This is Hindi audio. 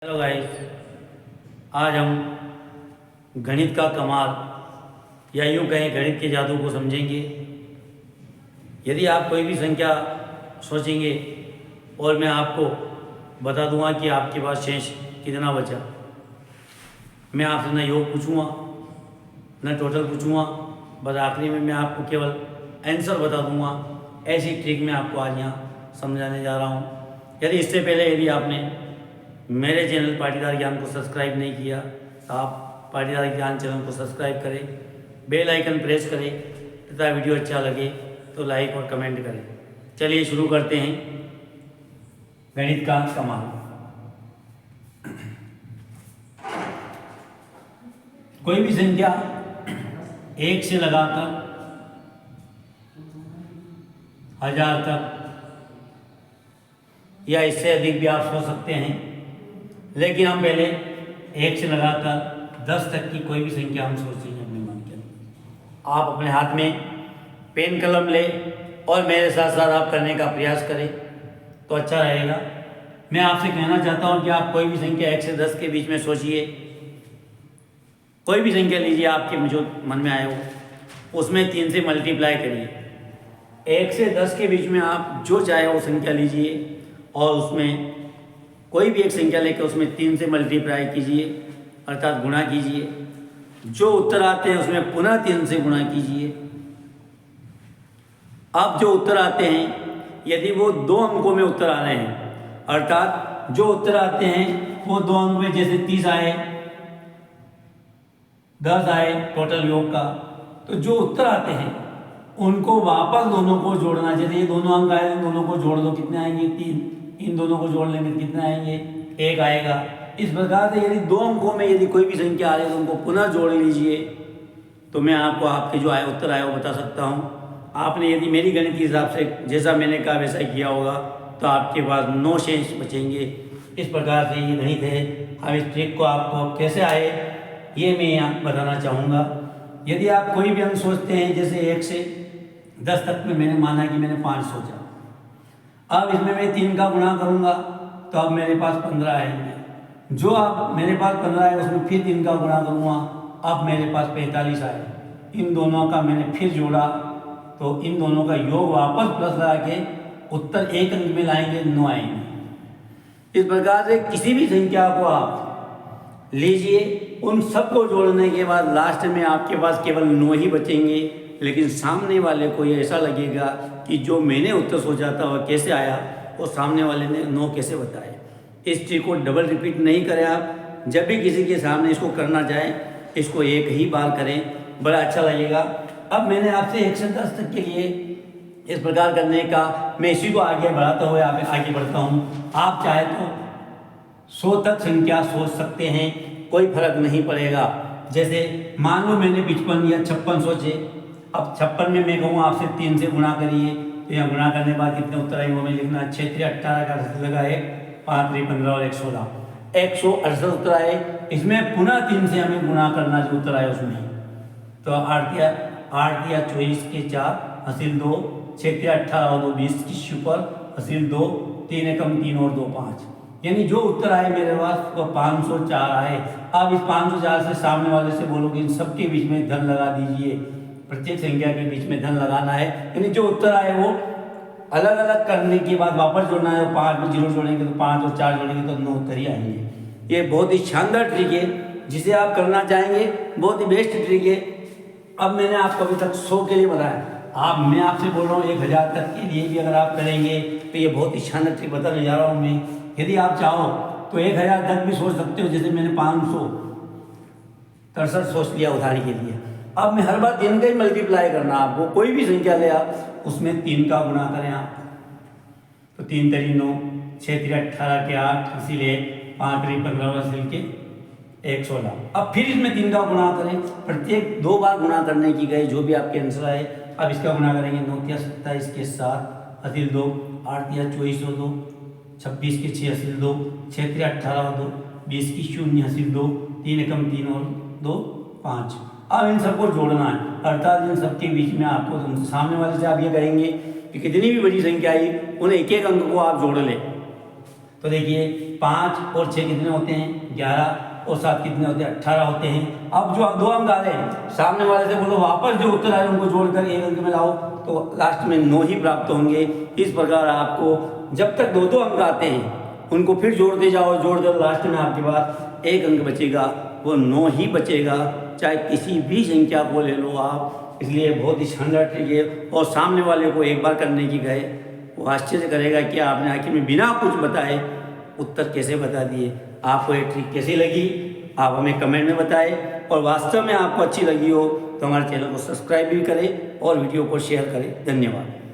हेलो गाइस, आज हम गणित का कमाल या यूँ कहें गणित के जादू को समझेंगे। यदि आप कोई भी संख्या सोचेंगे और मैं आपको बता दूंगा कि आपके पास शेष कितना बचा, मैं आपसे न योग पूछूंगा न टोटल पूछूंगा, बस आखिरी में मैं आपको केवल आंसर बता दूंगा। ऐसी ट्रिक मैं आपको आज यहाँ समझाने जा रहा हूँ। इससे पहले यदि आपने मेरे चैनल पाटीदार ज्ञान को सब्सक्राइब नहीं किया तो आप पाटीदार ज्ञान चैनल को सब्सक्राइब करें, बेल आइकन प्रेस करें तथा वीडियो अच्छा लगे तो लाइक और कमेंट करें। चलिए शुरू करते हैं गणित का कमाल। कोई भी संख्या एक से लगाकर 1000 तक या इससे अधिक भी आप सोच सकते हैं, लेकिन हम पहले 1 से लगाकर 10 तक की कोई भी संख्या हम सोचेंगे अपने मन के अंदर। आप अपने हाथ में पेन कलम ले और मेरे साथ साथ आप करने का प्रयास करें तो अच्छा रहेगा। मैं आपसे कहना चाहता हूं कि आप कोई भी संख्या 1 से 10 के बीच में सोचिए। कोई भी संख्या लीजिए आपके जो मन में आए हो, उसमें 3 से मल्टीप्लाई करिए। 1 से 10 के बीच में आप जो चाहे वो संख्या लीजिए और उसमें कोई भी एक संख्या लेकर उसमें 3 से मल्टीप्लाई कीजिए, अर्थात गुणा कीजिए। जो उत्तर आते हैं उसमें पुनः 3 से गुणा कीजिए। अब जो उत्तर आते हैं यदि वो 2 अंकों में उत्तर आ रहे हैं, अर्थात जो उत्तर आते हैं वो 2 अंक में, जैसे 30 आए, 10 आए टोटल योग का, तो जो उत्तर आते हैं उनको वापस दोनों को जोड़ना। जैसे ये दोनों अंक आए, दोनों को जोड़ दो, कितने आएंगे? 3। इन दोनों को जोड़ लेंगे कितने आएंगे? 1 आएगा। इस प्रकार से यदि 2 अंकों में यदि कोई भी संख्या आ रही है तो उनको पुनः जोड़ लीजिए, तो मैं आपको आपके जो आए उत्तर आए वो बता सकता हूँ। आपने यदि मेरी गणित के हिसाब से जैसा मैंने कहा वैसा किया होगा तो आपके पास 9 शेष बचेंगे। इस प्रकार से ये गणित है। अब इस ट्रिक को आपको कैसे आए ये मैं यहाँ बताना चाहूँगा। यदि आप कोई भी अंक सोचते हैं, जैसे 1 से 10 तक में मैंने माना कि मैंने 5 सोचा, अब इसमें मैं 3 का गुणा करूंगा तो अब मेरे पास 15 आएंगे। जो अब मेरे पास 15 आए उसमें फिर 3 का गुणा करूंगा, अब मेरे पास 45 आए। इन दोनों का मैंने फिर जोड़ा तो इन दोनों का योग वापस प्लस लगा के उत्तर 1 अंक में लाएंगे, 9 आएंगे। इस प्रकार से किसी भी संख्या को आप लीजिए, उन सबको जोड़ने के बाद लास्ट में आपके पास केवल 9 ही बचेंगे। लेकिन सामने वाले को ये ऐसा लगेगा कि जो मैंने उत्तर सोचा था वह कैसे आया और सामने वाले ने 9 कैसे बताया। इस ट्रिक को डबल रिपीट नहीं करें आप। जब भी किसी के सामने इसको करना चाहें, इसको एक ही बार करें, बड़ा अच्छा लगेगा। अब मैंने आपसे 1 से 10 तक के लिए इस प्रकार करने का, मैं इसी को आगे बढ़ाता हुआ आगे बढ़ता हूँ। आप चाहे तो 100 तक संख्या सोच सकते हैं, कोई फर्क नहीं पड़ेगा। जैसे मान लो मैंने 55 या 56 सोचे, अब 56 में मैं कहूँ आपसे 3 से गुणा करिए, तो यहाँ गुणा करने के बाद कितने उत्तर आएंगे वो मैं लिखना। 6 3 18 का लगा है, 5 3 15 और 116, 168 उत्तर आए। इसमें पुनः 3 से हमें गुणा करना, जो उत्तर आए उसमें। तो 8 या 24 के 4 हासिल 2, 6 3 18 और 2 20 की सुपर हासिल 2, 3 एकम 3 और 2 5, यानी जो उत्तर आए मेरे पास वो 504 आए। अब इस 504 से सामने वाले से बोलोगे इन सबके बीच में धन लगा दीजिए। प्रत्येक संख्या के बीच में धन लगाना है, यानी जो उत्तर आए वो अलग अलग करने के बाद वापस जोड़ना है। 5 में 0 जोड़ेंगे तो 5 और 4 जोड़ेंगे तो 9 उत्तर ही आएंगे। ये बहुत ही शानदार ट्रिक है, जिसे आप करना चाहेंगे बहुत ही बेस्ट ट्रिक है। अब मैंने आपको अभी तक 100 के लिए बताया, मैं आपसे बोल रहा हूँ 1000 तक के लिए भी अगर आप करेंगे तो ये बहुत ही शानदार ट्रिक बताने जा रहा हूँ मैं। यदि आप चाहो तो 1000 तक भी सोच सकते हो। जैसे मैंने 563 सोच लिया उदाहरण के लिए। अब मैं हर बार 3 का ही मल्टीप्लाई करना, आपको कोई भी संख्या ले आप उसमें 3 का गुणा करें आप, तो 3 3 9, 6 3 18 के 8 इसीलिए 5 3 15 हासिल के 116। अब फिर इसमें 3 का गुणा करें, प्रत्येक 2 बार गुणा करने की गए जो भी आपके आंसर आए। अब इसका गुणा करेंगे, 9 3 27 के 7 हासिल 2, 8 3 24 और 2, 26 के 6 हासिल 2, 6 3 18 और 2, 20 की 0 हासिल 2, 3 एकम 3 और 2 5। अब इन सबको जोड़ना है, अर्थात इन सबके बीच में आपको सामने वाले से आप ये कहेंगे कि कितनी भी बड़ी संख्या आई उन्हें एक एक अंक को आप जोड़ लें। तो देखिए 5 और 6 कितने होते हैं 11 और 7 कितने होते हैं 18 होते हैं। अब जो 2 अंक आ रहे हैं सामने वाले से बोलो वापस जो उत्तर आए उनको जोड़कर 1 अंक में लाओ, तो लास्ट में 9 ही प्राप्त होंगे। इस प्रकार आपको जब तक 2-2 अंक आते हैं उनको फिर जोड़ते जाओ, जोड़ दो, लास्ट में आपके पास 1 अंक बचेगा, वो 9 ही बचेगा, चाहे किसी भी संख्या को ले लो आप। इसलिए बहुत ही शानदार ट्रिक है। और सामने वाले को एक बार करने की गए वो आश्चर्य करेगा कि आपने आखिर में बिना कुछ बताए उत्तर कैसे बता दिए। आपको ये ट्रिक कैसी लगी आप हमें कमेंट में बताएं, और वास्तव में आपको अच्छी लगी हो तो हमारे चैनल को सब्सक्राइब भी करें और वीडियो को शेयर करें। धन्यवाद।